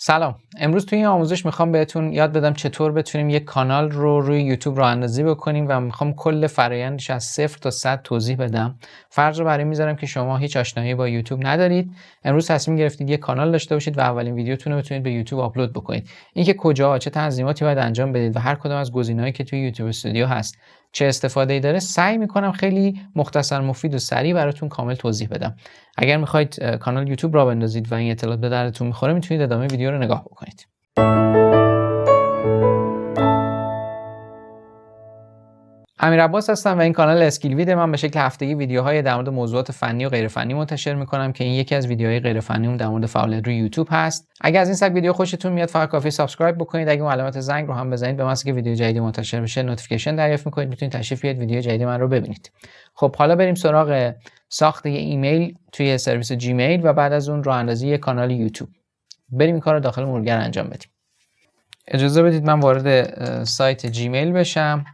سلام. امروز توی این آموزش میخوام بهتون یاد بدم چطور بتونیم یک کانال رو روی یوتیوب راه اندازی بکنیم و میخوام کل فرآیندش از 0 تا 100 توضیح بدم. فرض رو برای میذارم که شما هیچ آشنایی با یوتیوب ندارید. امروز تصمیم گرفتید یک کانال داشته باشید و اولین ویدیوتون رو بتونید به یوتیوب آپلود بکنید. اینکه کجا چه تنظیماتی باید انجام بدید و هر کدوم از گزینه‌هایی که توی یوتیوب استودیو هست چه استفاده‌ای داره، سعی میکنم خیلی مختصر مفید و سریع براتون کامل توضیح بدم. اگر میخواید کانال یوتیوب راه بندازید و این اطلاعات به درتون میخوره، میتونید ادامه ویدیو رو نگاه بکنید. امیر عباس هستم و این کانال اسکیل وید. من به شکل هفتگی ویدیوهای در مورد موضوعات فنی و غیر فنی منتشر میکنم که این یکی از ویدیوهای غیر فنی در مورد فعالیت روی یوتیوب هست. اگر از این سبک ویدیو خوشتون میاد فقط کافیه سابسکرایب بکنید. اگه علامت زنگ رو هم بزنید به محض که ویدیو جدیدی منتشر بشه نوتیفیکیشن دریافت میکنید. میتونید تشریف بیارید ویدیو جدید من رو ببینید. خب حالا بریم سراغ ساخت یه ایمیل توی سرویس جیمیل و بعد از اون راه اندازی یک کانال یوتیوب. بریم این کار رو داخل مرورگر انجام بدیم. اجازه بدید من وارد سایت جیمیل بشم.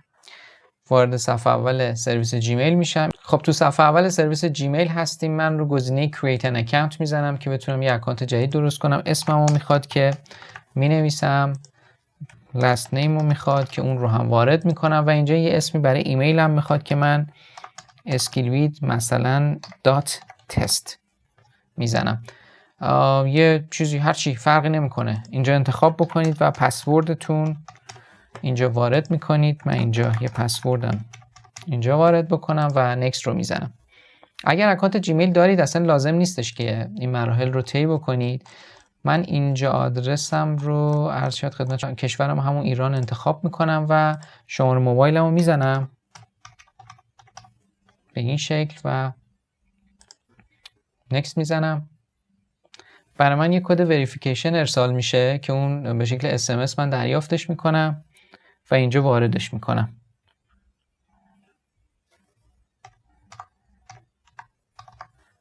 وارد صفحه اول سرویس جیمیل میشم. خب تو صفحه اول سرویس جیمیل هستیم. من رو گزینه create an account میزنم که بتونم یه اکانت جدید درست کنم. اسممو میخواد که مینویسم، last name رو میخواد که اون رو هم وارد میکنم و اینجا یه اسمی برای ایمیلم میخواد که من skillvid مثلا .test میزنم. یه چیزی هر چی فرقی نمیکنه اینجا انتخاب بکنید و پسوردتون اینجا وارد میکنید. من اینجا یه پسوردم اینجا وارد بکنم و نکست رو میزنم. اگر اکانت جیمیل دارید اصلا لازم نیستش که این مراحل رو طی بکنید. من اینجا آدرسم رو عرض شد خدمتتون، کشورم همون ایران انتخاب میکنم و شماره موبایلم رو میزنم به این شکل و نکست میزنم. برای من یه کد وریفیکیشن ارسال میشه که اون به شکل SMS من دریافتش میکنم و اینجا واردش میکنم.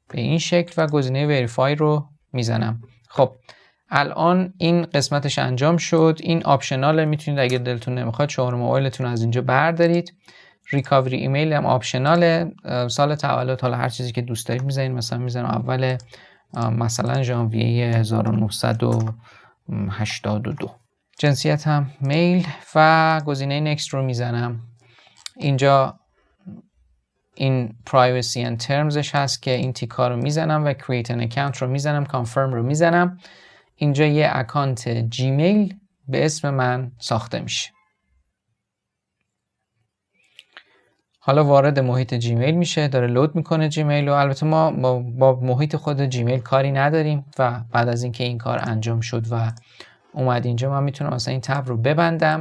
به این شکل و گزینه وریفای رو میزنم. خب الان این قسمتش انجام شد. این آپشناله، میتونید اگه دلتون نمیخواد شماره موبایلتون از اینجا بردارید. ریکاوری ایمیل هم آپشناله. سال تولد، حالا هر چیزی که دوست دارید میزنید. مثلا میزنم اول مثلا ژانویه 1982. جنسیت هم میل و گزینه نکست رو میزنم. اینجا این privacy and termsش هست که این تیکا رو میزنم و create an account رو میزنم، confirm رو میزنم. اینجا یه اکانت جیمیل به اسم من ساخته میشه. حالا وارد محیط جیمیل میشه، داره لود میکنه جیمیل و البته ما با محیط خود جیمیل کاری نداریم و بعد از اینکه این کار انجام شد و اومد اینجا من میتونم مثلا این تب رو ببندم.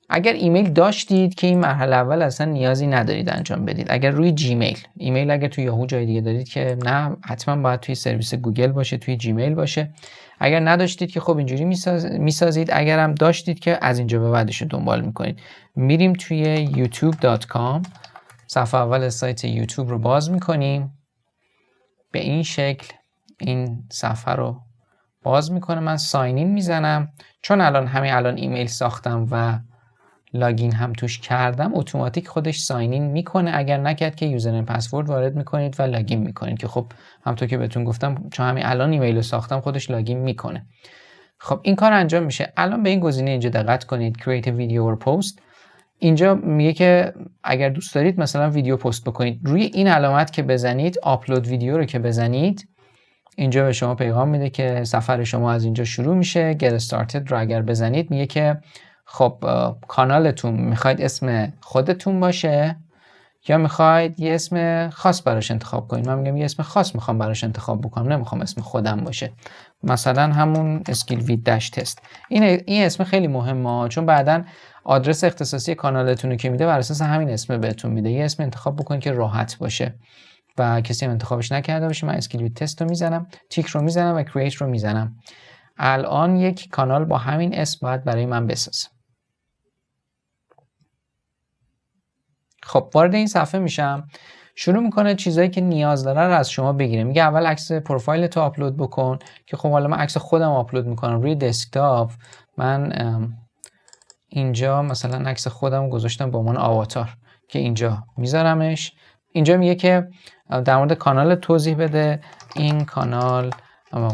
اگر ایمیل داشتید که این مرحله اول اصلا نیازی ندارید انجام بدید. اگر روی جیمیل، ایمیل اگر توی یاهو جای دیگه دارید که نه، حتما باید توی سرویس گوگل باشه، توی جیمیل باشه. اگر نداشتید که خب اینجوری میسازید. اگر هم داشتید که از اینجا به بعدش رو دنبال میکنید. میریم توی youtube.com، صفحه اول سایت یوتیوب رو باز میکنیم. به این شکل این صفحه رو باز میکنه. من ساین این میزنم چون همین الان ایمیل ساختم و لاگین هم توش کردم. اتوماتیک خودش ساین این میکنه. اگر نکرد که یوزرنیم پسورد وارد میکنید و لاگین میکنید که خب همونطور که بهتون گفتم چون همین الان ایمیل رو ساختم خودش لاگین میکنه. خب این کار انجام میشه. الان به این گزینه اینجا دقت کنید، create a video or post. اینجا میگه که اگر دوست دارید مثلا ویدیو پست بکنید، روی این علامت که بزنید، آپلود ویدیو رو که بزنید، اینجا به شما پیغام میده که سفر شما از اینجا شروع میشه. get started رو اگر بزنید میگه که خب کانالتون میخواید اسم خودتون باشه یا میخواید یه اسم خاص براش انتخاب کنید. من میگم یه اسم خاص میخوام براش انتخاب بکنم، نمیخوام اسم خودم باشه. مثلا همون skillvid-test. این اسم خیلی مهمه چون بعداً آدرس اختصاصی کانالتون رو که میده بر اساس همین اسم بهتون میده. یه اسم انتخاب بکنید که راحت باشه و کسی هم انتخابش نکرده باشه. من skillvid-test رو میزنم، تیک رو میزنم و create رو میزنم. الان یک کانال با همین اسم باید برای من بسازه. خب وارد این صفحه میشم. شروع میکنه چیزایی که نیاز داره رو از شما بگیره. میگه اول عکس پروفایل تو آپلود بکن که خب حالا من عکس خودم آپلود میکنم روی دسکتاپ. من اینجا مثلا عکس خودم گذاشتم به عنوان آواتار که اینجا میذارمش. اینجا میگه که در مورد کانال توضیح بده. این کانال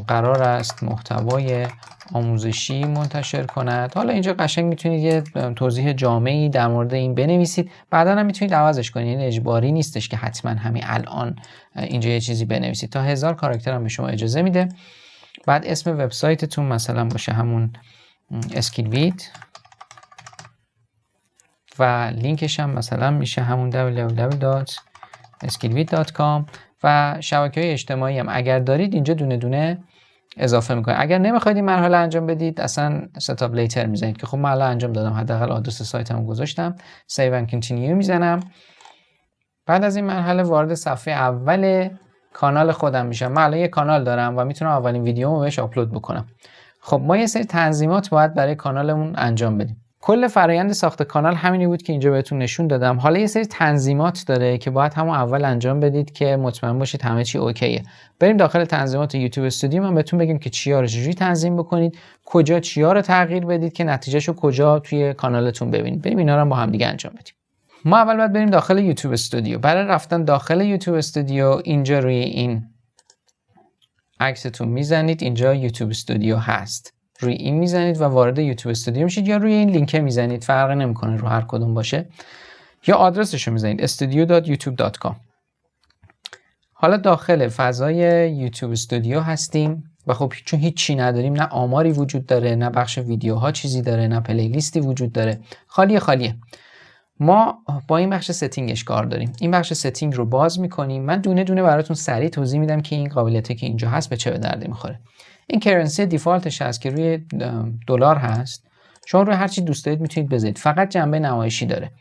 قرار است محتوای آموزشی منتشر کند. حالا اینجا قشنگ میتونید یه توضیح جامعی در مورد این بنویسید، بعدا هم میتونید عوضش کنید، یعنی اجباری نیستش که حتما همین الان اینجا یه چیزی بنویسید. تا 1000 کاراکتر هم به شما اجازه میده. بعد اسم وبسایتتون مثلا باشه همون اسکیلویت و لینکش هم مثلا میشه همون www.skillvit.com و شبکه‌های اجتماعی هم اگر دارید اینجا دونه دونه اضافه میکنید. اگر نمیخواید این مرحله انجام بدید اصلا ستاپ لیتر میزنید که خب من الان انجام دادم، حداقل آدرس سایتمو گذاشتم، سیو اند کانتینیو میزنم. بعد از این مرحله وارد صفحه اول کانال خودم میشم. من الان یه کانال دارم و میتونم اولین ویدیومو بهش آپلود بکنم. خب ما یه سری تنظیمات باید برای کانالمون انجام بدیم. کل فرآیند ساخت کانال همینی بود که اینجا بهتون نشون دادم. حالا یه سری تنظیمات داره که باید همون اول انجام بدید که مطمئن باشید همه چی اوکیه. بریم داخل تنظیمات یوتیوب استودیو، من بهتون بگم که چیا رو چجوری تنظیم بکنید، کجا چیا رو تغییر بدید که نتیجهشو کجا توی کانالتون ببینید. بریم اینا رو با هم دیگه انجام بدیم. ما اول باید بریم داخل یوتیوب استودیو. برای رفتن داخل یوتیوب استودیو اینجا روی این عکستون میزنید، اینجا یوتیوب استودیو هست، روی این میزنید و وارد یوتیوب استودیو میشید، یا روی این لینک میزنید، فرقی نمیکنه رو هر کدوم باشه، یا آدرسش رو میزنید studio.youtube.com. حالا داخل فضای یوتیوب استودیو هستیم و خب چون هیچی نداریم، نه آماری وجود داره، نه بخش ویدیوها چیزی داره، نه پلیلیستی وجود داره، خالیه. ما با این بخش ستینگش کار داریم. این بخش ستینگ رو باز میکنیم. من دونه دونه براتون سریع توضیح میدم که این قابلیتی که اینجا هست به چه به درد میخوره. این کرنسی دیفالتش هست که روی دلار هست. شما روی هر چی دوست دارید میتونید بذارید، فقط جنبه نمایشی داره.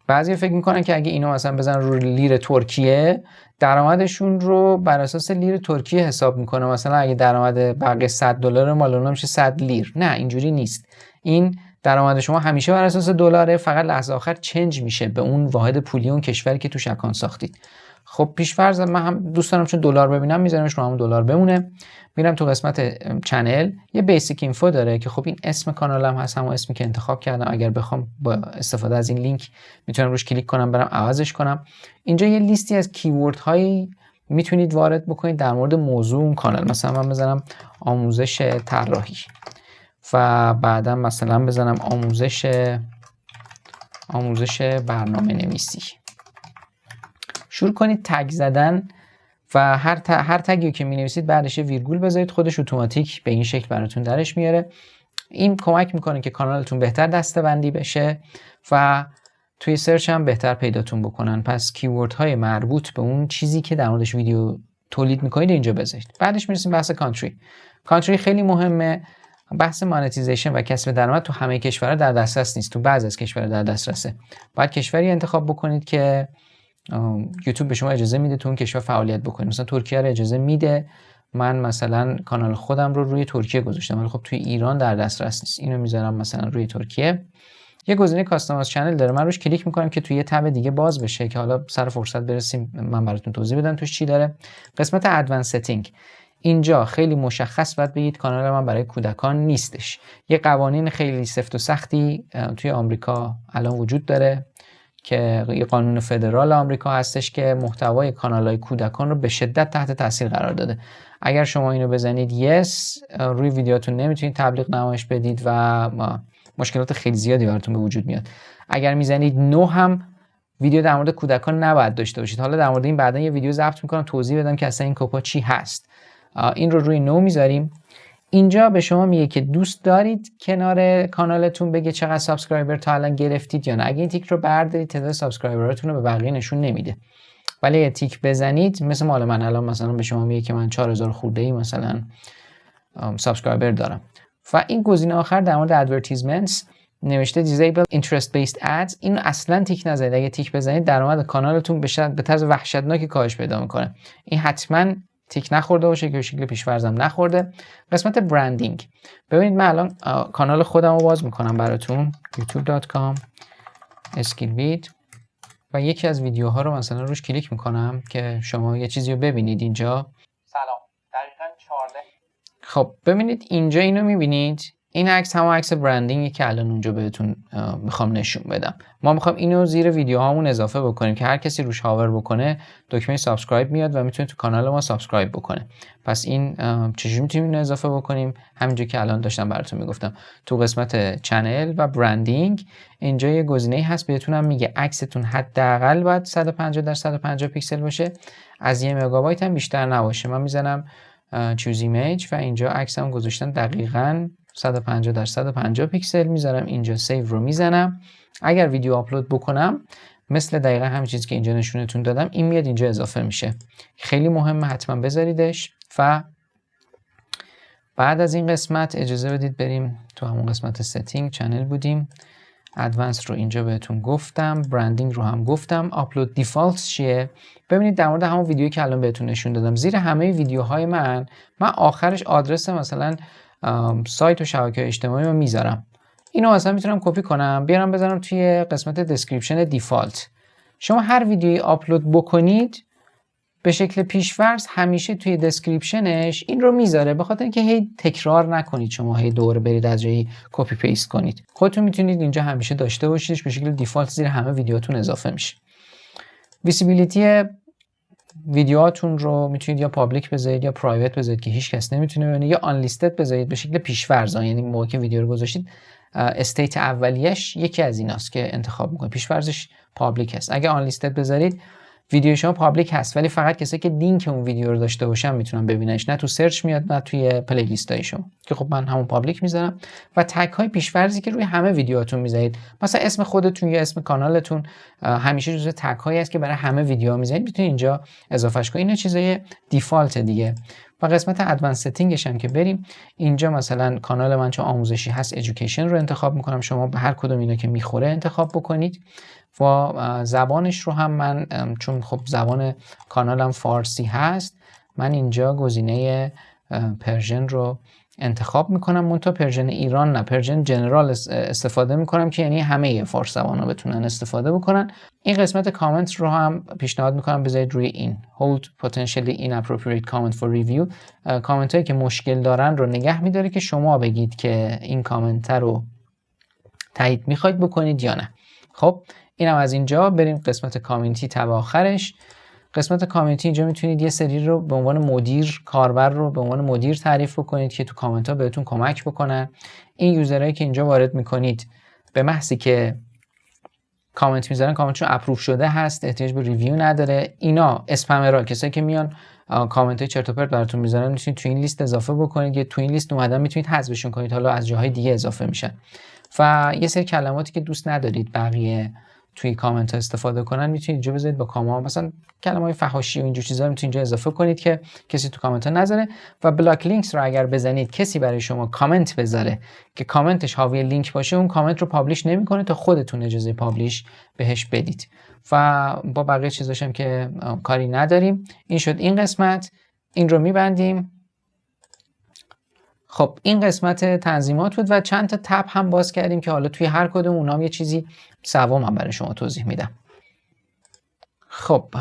بعضی فکر میکنن که اگه اینو مثلا بزنن رو لیر ترکیه، درآمدشون رو بر اساس لیر ترکیه حساب میکنه. مثلا اگه درآمد بقیه $100 مال اونها میشه 100 لیر. نه، اینجوری نیست. این درآمد شما همیشه بر اساس دلاره، فقط لحظه آخر چنج میشه به اون واحد پولی اون کشوری که توش اکانت ساختید. خب پیش‌فرض من هم دوست دارم چون دلار ببینم میذارمش رو همون دلار بمونه. میرم تو قسمت چنل، یه بیسیک اینفو داره که خب این اسم کانالم هست، همون اسمی که انتخاب کردم. اگر بخوام با استفاده از این لینک میتونم روش کلیک کنم برم عوضش کنم. اینجا یه لیستی از کیورد هایی میتونید وارد بکنید در مورد موضوع اون کانال. مثلا من بزنم آموزش طراحی و بعدا مثلا بزنم آموزش برنامه نویسی. شروع کنید تگ زدن و هر تگی که می‌نویسید بعدش ویرگول بذارید، خودش اتوماتیک به این شکل براتون درش میاره. این کمک میکنه که کانالتون بهتر دسته‌بندی بشه و توی سرچ هم بهتر پیداتون بکنن. پس کیوردهای مربوط به اون چیزی که در موردش ویدیو تولید میکنید اینجا بذارید. بعدش میرسیم بحث کانتری خیلی مهمه. بحث مانتیزیشن و کسب درآمد تو همه کشورها در دسترس نیست، تو بعضی از کشورها در دسترسه. باید کشوری انتخاب بکنید که یوتیوب به شما اجازه میده تو اون کشور فعالیت بکنید. مثلا ترکیه رو اجازه میده. من مثلا کانال خودم رو روی ترکیه گذاشتم، ولی خب توی ایران در دسترس نیست. اینو میذارم مثلا روی ترکیه. یه گزینه کاستماایز چنل داره، من روش کلیک میکنم که توی یه تب دیگه باز بشه که حالا سر فرصت برسیم من براتون توضیح بدم توش چی داره. قسمت ادوانس ستینگ، اینجا خیلی مشخص باید بگید کانال من برای کودکان نیستش. یه قوانین خیلی سفت و سختی توی آمریکا الان وجود داره که یه قانون فدرال آمریکا هستش که محتوای کانال‌های کودکان رو به شدت تحت تاثیر قرار داده. اگر شما اینو بزنید یس، روی ویدیوتون نمیتونید تبلیغ نمایش بدید و مشکلات خیلی زیادی براتون به وجود میاد. اگر میزنید نو هم ویدیو در مورد کودکان نباید داشته باشید. حالا در مورد این بعدا یه ویدیو ضبط میکنم توضیح بدم که اصلا این کوپا چی هست. این رو روی نو میذاریم. اینجا به شما میگه که دوست دارید کنار کانالتون بگه چقدر سابسکرایبر تا الان گرفتید یا نه. اگه این تیک رو بردارید تعداد سابسکرایبراتون رو به بقیه نشون نمیده. ولی اگه تیک بزنید مثل مال من الان مثلا به شما میگه که من 4000 خورده‌ای مثلا سابسکرایبر دارم. و این گزینه آخر در مورد ادورتایزمنتس نوشته disable interest based ads. این اصلا تیک نزنید. اگه تیک بزنید درآمد کانالتون به طرز وحشتناکی کاهش پیدا میکنه. این حتما تیک نخورده باشه که به شکل پیش‌فرضم نخورده. قسمت برندینگ، ببینید من الان کانال خودم رو باز میکنم براتون، youtube.com skillvit و یکی از ویدیوها رو مثلا روش کلیک میکنم که شما یه چیزی رو ببینید. اینجا سلام، دقیقاً 14. خب ببینید اینجا اینو میبینید، این عکس هم عکس برندینگی که الان اونجا بهتون میخوام نشون بدم. ما میخوام اینو زیر ویدیوهامون اضافه بکنیم که هر کسی روش هاور بکنه دکمه سابسکرایب میاد و میتونه تو کانال ما سابسکرایب بکنه. پس این چجوری میتونیم اینو اضافه بکنیم؟ همینجا که الان داشتم براتون میگفتم تو قسمت چنل و برندینگ اینجا یه گزینه‌ای هست بهتونم میگه عکستون حداقل باید 150 در 150 پیکسل باشه، از 1 مگابایت هم بیشتر نباشه. من میزنم choose image و اینجا عکسم گذاشتم دقیقاً 150 در 150 پیکسل، میذارم اینجا سیو رو میزنم. اگر ویدیو آپلود بکنم مثل دقیقاً همین چیزی که اینجا نشونتون دادم این میاد اینجا اضافه میشه. خیلی مهمه، حتما بذاریدش. و بعد از این قسمت اجازه بدید بریم تو همون قسمت ستینگ، چنل بودیم، ادوانس رو اینجا بهتون گفتم، برندینگ رو هم گفتم، آپلود دیفالتس چیه. ببینید در مورد همون ویدیویی که الان بهتون نشون دادم زیر همه ویدیوهای من آخرش آدرس مثلا سایت و شبکه‌های اجتماعی رو میذارم. اینو مثلا میتونم کپی کنم بیارم بذارم توی قسمت دسکریپشن دیفالت. شما هر ویدیویی آپلود بکنید به شکل پیش‌فرض همیشه توی دسکریپشنش این رو میذاره، به خاطر اینکه هی تکرار نکنید، شما هی دور برید از جایی کپی پیست کنید. خودتون میتونید اینجا همیشه داشته باشیدش، به شکل دیفالت زیر همه ویدیوهاتون اضافه میشه. ویزیبیلیتی ویدیوهاتون رو میتونید یا پابلیک بذارید یا پرایوت بذارید که هیچ کس نمیتونه ببینه، یا آن لیستد بذارید به شکل پیش‌فرض، یعنی موقعی که ویدیو رو گذاشتید استیت اولیه‌اش یکی از ایناست که انتخاب میکنید، پیش‌فرضش پابلیک است. اگه آن لیستد بذارید ویدیو شما پابلیک هست ولی فقط کسایی که لینک اون ویدیو رو داشته باشن میتونن ببیننش، نه تو سرچ میاد نه توی پلی لیست های شما، که خب من همون پابلیک میذارم. و تگ های پیش‌فرضی که روی همه ویدیوهاتون میذارید، مثلا اسم خودتون یا اسم کانالتون همیشه جزو تگ هایی است که برای همه ویدیوها میذارید، میتونید اینجا اضافهش کنید. اینا چیزای دیفالت دیگه. و قسمت ادوانس ستینگش هم که بریم، اینجا مثلا کانال من چون آموزشی هست ادویکیشن رو انتخاب میکنم، شما به هر کدوم اینا که میخوره انتخاب بکنید. و زبانش رو هم من چون خب زبان کانالم فارسی هست، من اینجا گزینه پرژن رو انتخاب میکنم، منتها پرژن ایران نه، پرژن جنرال استفاده میکنم که یعنی همه فارس زبان ها بتونن استفاده بکنن. این قسمت کامنت رو هم پیشنهاد میکنم بذارید روی این hold potentially inappropriate comment for review. کامنت هایی که مشکل دارن رو نگه میداره که شما بگید که این کامنت رو تایید میخواید بکنید یا نه. خب اینم از اینجا. بریم قسمت کامیونیتی تبع آخرش. قسمت کامیونیتی اینجا میتونید یه سری رو به عنوان مدیر، کاربر رو به عنوان مدیر تعریف بکنید که تو کامنت ها بهتون کمک بکنن. این یوزرهایی که اینجا وارد میکنید به محضی که کامنت میذارن کامنتشون اپروو شده هست، احتیاج به ریویو نداره. اینا اسپمرها، کسایی که میان کامنت های چرت و پرت براتون میذارن میتونید تو این لیست اضافه بکنید، یا تو این لیست اومدن میتونید حذفشون کنید، حالا از جاهای دیگه اضافه میشن. و یه سری کلماتی که دوست ندارید بقیه توی کامنت ها استفاده کنن میتونید اینجا بذارید با کاما، مثلا کلمه‌های فحاشی و اینجور چیزا رو میتونید اینجا اضافه کنید که کسی تو کامنت ها نذاره. و بلاک لینکس رو اگر بزنید کسی برای شما کامنت بذاره که کامنتش حاوی لینک باشه، اون کامنت رو پابلش نمیکنه تا خودتون اجازه پابلش بهش بدید. و با بقیه چیزاش هم که کاری نداریم. این شد این قسمت. این رو میبندیم. خب این قسمت تنظیمات بود و چند تا تب هم باز کردیم که حالا توی هر کدوم اونام یه چیزی سوم هم برای شما توضیح میدم. خب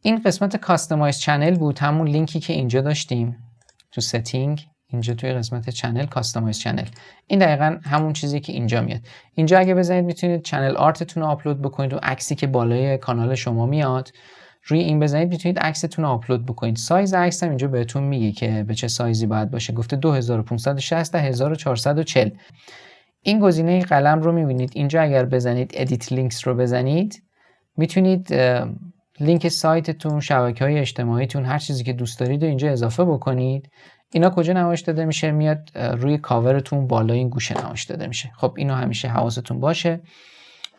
این قسمت کاستمایز چنل بود، همون لینکی که اینجا داشتیم تو ستینگ، اینجا توی قسمت چنل کاستمایز چنل. این دقیقاً همون چیزی که اینجا میاد. اینجا اگه بزنید میتونید چنل آرتتون رو آپلود بکنید و عکسی که بالای کانال شما میاد روی این بزنید میتونید عکستون رو آپلود بکنید. سایز عکس هم اینجا بهتون میگه که به چه سایزی باید باشه، گفته 2560 تا 1440. این گزینه قلم رو میبینید اینجا، اگر بزنید ادیت لینکس رو بزنید میتونید لینک سایتتون، شبکه‌های اجتماعیتون، هر چیزی که دوست دارید رو اینجا اضافه بکنید. اینا کجا نمایش داده میشه؟ میاد روی کاورتون بالای این گوشه نمایش داده میشه. خب اینو همیشه حواستون باشه.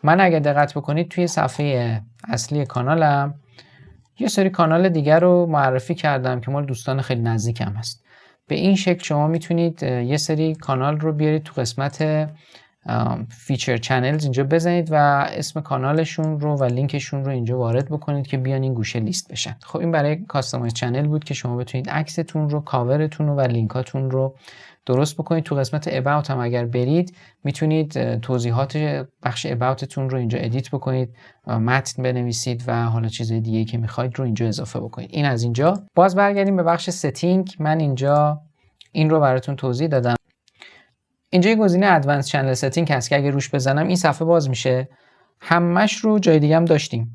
من اگر دقت بکنید توی صفحه اصلی کانالم یه سری کانال دیگر رو معرفی کردم که مال دوستان خیلی نزدیکم هست. به این شکل شما میتونید یه سری کانال رو بیارید تو قسمت فیچر چنلز اینجا بزنید و اسم کانالشون رو و لینکشون رو اینجا وارد بکنید که بیان این گوشه لیست بشن. خب این برای کاستمایز چنل بود که شما بتونید عکستون رو، کاورتون رو و لینکاتون رو درست بکنید. تو قسمت about هم اگر برید میتونید توضیحات بخش aboutتون رو اینجا ادیت بکنید، متن بنویسید و حالا چیزای دیگه که میخواید رو اینجا اضافه بکنید. این از اینجا. باز برگردیم به بخش ستینگ. من اینجا این رو براتون توضیح دادم. اینجا یه گزینه ادوانس چنل ستینگ هست که اگه روش بزنم این صفحه باز میشه. همش رو جای دیگه هم داشتیم،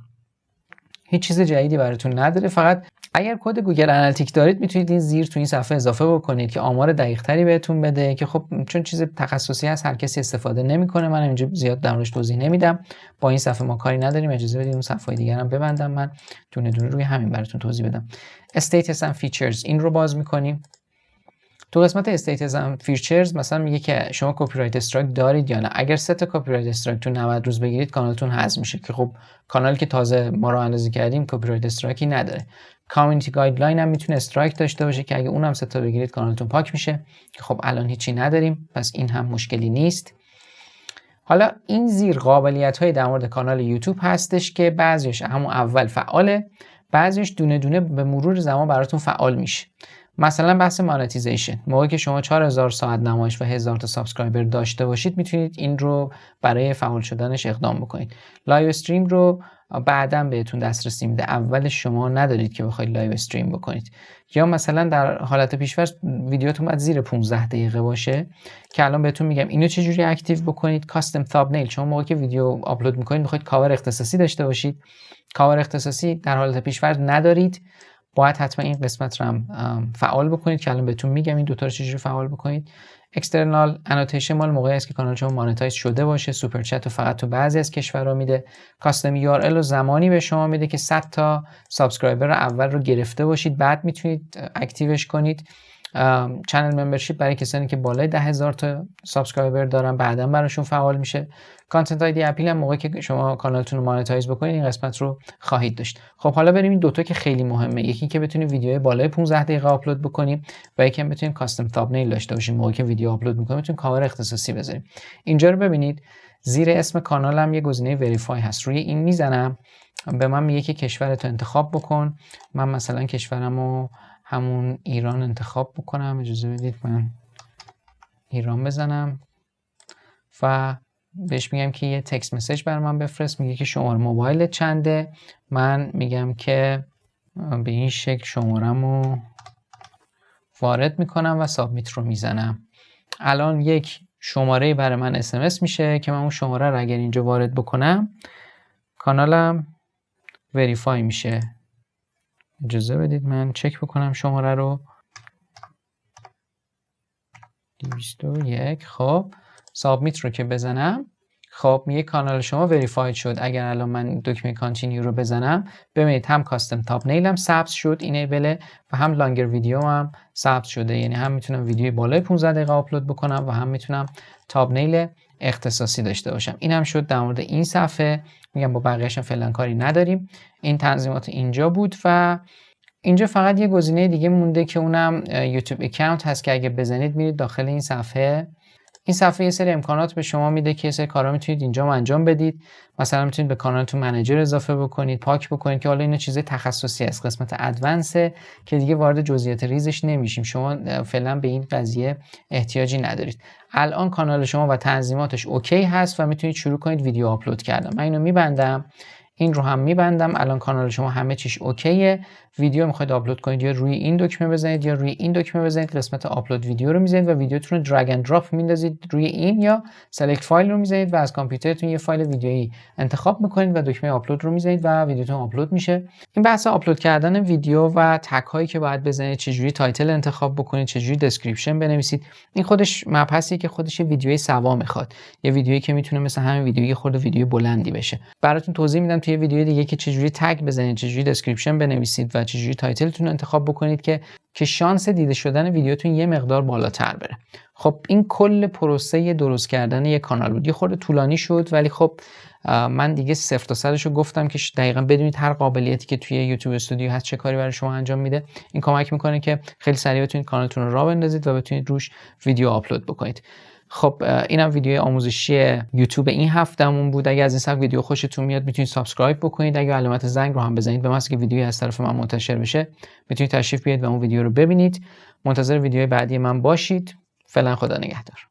هیچ چیز جدیدی براتون نداره. فقط اگر کد گوگل آنالیتیک دارید میتونید این زیر تو این صفحه اضافه بکنید که آمار دقیق تری بهتون بده، که خب چون چیز تخصصی هست هر کسی استفاده نمیکنه، من اینجا زیاد در موردش توضیح نمیدم. با این صفحه ما کاری نداریم، اجازه بدید اون صفحه دیگه هم ببندم، من دونه دونه روی همین براتون توضیح بدم. استیتس اند فیچرز این رو باز میکنیم. تو قسمت استیتس اند فیچرز مثلا میگه که شما کپی رایت استرایک دارید یا نه. اگر 3 تا کپی رایت استرایک تو 90 روز بگیرید کانالتون حذف میشه، که خب کانالی که تازه ما راه اندازی کردیم کپی رایت استرایکی نداره. کامیونیتی گایدلاین هم میتونه استرایک داشته باشه که اگه اونم 3 تا بگیرید کانالتون پاک میشه، که خب الان هیچی نداریم، پس این هم مشکلی نیست. حالا این زیر قابلیت‌های در مورد کانال یوتیوب هستش که بعضیش همون اول فعاله، بعضیش دونه دونه به مرور زمان براتون فعال میشه. مثلا بحث مانتیزیشن، موقعی که شما 4000 ساعت نمایش و 1000 تا سابسکرایبر داشته باشید میتونید این رو برای فعال شدنش اقدام بکنید. لایو استریم رو بعداً بهتون دسترسی میده، اول شما ندارید که بخواید لایو استریم بکنید. یا مثلا در حالت پیش‌فرض ویدیوتون باید زیر 15 دقیقه باشه که الان بهتون میگم اینو چجوری اکتیو بکنید. کاستم تامبنیل، شما موقعی که ویدیو آپلود میکنید میخواید کاور اختصاصی داشته باشید، کاور اختصاصی در حالت پیش‌فرض ندارید، باید حتما این قسمت رو هم فعال بکنید که الان بهتون میگم این دو تا رو چجوری فعال بکنید. اکسترنال انوتیشن مال موقعی است که کانال شما مانتایز شده باشه. سوپر چت رو فقط تو بعضی از کشورها میده. کاستم یو آر ال رو زمانی به شما میده که 100 تا سابسکرایبر اول رو گرفته باشید، بعد میتونید اکتیوش کنید. چنل ممبرشیپ برای کسانی که بالای 10000 تا سابسکرایبر دارن بعداً براشون فعال میشه. کانتنت آیدی اپیل هم موقعی که شما کانالتون رو مانتایز بکنید این قسمت رو خواهید داشت. خب حالا بریم این دوتا که خیلی مهمه، یکی که بتونید ویدیو بالای 15 دقیقه آپلود بکنیم و یکی هم بتونید کاستم تامبنیل داشته باشیم، موقعی که ویدیو آپلود میکنیم بتونید کاور اختصاصی بذاریم. اینجا رو ببینید زیر اسم کانالم یه گزینه وریفای هست، روی این میزنم به من میگه که کشورتو انتخاب بکن. من مثلا کشورمو همون ایران انتخاب بکنم، اجازه بدید من ایران بزنم و بهش میگم که یه تکست مسیج بر من بفرست. میگه که شماره موبایلت چنده، من میگم که به این شکل شماره‌مو وارد میکنم و سابمیت رو میزنم. الان یک شماره برای من SMS میشه که من اون شماره رو اگر اینجا وارد بکنم کانالم وریفای میشه. اجازه بدید من چک بکنم شماره رو. 201. خب سابمیت رو که بزنم خب میگه کانال شما وریفاید شد. اگر الان من دکمه کانتینیو رو بزنم ببینید هم کاستم تامبنیل هم ثبت شد اینیبله و هم لانگر ویدیو هم ثبت شده، یعنی هم میتونم ویدیوی بالای 15 دقیقه آپلود بکنم و هم میتونم تامبنیل اختصاصی داشته باشم. این هم شد در مورد این صفحه. میگم با بقیه‌اش فعلا کاری نداریم. این تنظیمات اینجا بود و اینجا فقط یه گزینه دیگه مونده که اونم یوتیوب اکانت هست که اگه بزنید میرید داخل این صفحه. این صفحه یه سری امکانات به شما میده که یه سری کارا میتونید اینجا انجام بدید. مثلا میتونید به کانالتون منیجر اضافه بکنید، پاک بکنید، که حالا اینا چیزای تخصصی است، قسمت ادوانسه که دیگه وارد جزئیات ریزش نمیشیم. شما فعلا به این قضیه احتیاجی ندارید. الان کانال شما و تنظیماتش اوکی هست و میتونید شروع کنید ویدیو آپلود کردن. من اینو میبندم، این رو هم میبندم. الان کانال شما همه چیش اوکیه. ویدیو میخواید آپلود کنید یا روی این دکمه بزنید یا روی این دکمه بزنید، قسمت آپلود ویدیو رو میزنید و ویدیوتون رو درگ اند دراپ میندازید روی این، یا سلکت فایل رو میزنید و از کامپیوترتون یه فایل ویدیویی انتخاب میکنید و دکمه آپلود رو میزنید و ویدیوتون آپلود میشه. این بحث آپلود کردن ویدیو و تگ هایی که باید بزنید، چجوری تایتل انتخاب بکنید، چجوری دسکریپشن بنویسید، این خودش مبحثیه که خودش ویدیوی سوا میخواد. یه ویدیویی که میتونه مثل همین ویدیویی خود ویدیو بلندی بشه. براتون توضیح میدم توی ویدیو دیگه که چجوری تگ بزنید، چجوری دسکریپشن بنویسید و چجوری تایتلتون رو انتخاب بکنید که شانس دیده شدن ویدیوتون یه مقدار بالاتر بره. خب این کل پروسه درست کردن یک کانال بود. یه خورده طولانی شد ولی خب من دیگه 0 تا 100 رو گفتم که دقیقاً بدونید هر قابلیتی که توی یوتیوب استودیو هست چه کاری برای شما انجام میده. این کمک میکنه که خیلی سریع بتونید کانالتون رو راه بندازید و بتونید روش ویدیو آپلود بکنید. خب اینم ویدیو آموزشی یوتیوب این هفتهمون بود. اگه از این سبک ویدیو خوشتون میاد میتونید سابسکرایب بکنید. اگه علامت زنگ رو هم بزنید به محض که ویدیویی از طرف من منتشر بشه میتونید تشریف بیارید و اون ویدیو رو ببینید. منتظر ویدیوی بعدی من باشید. فعلا خدا نگهدار.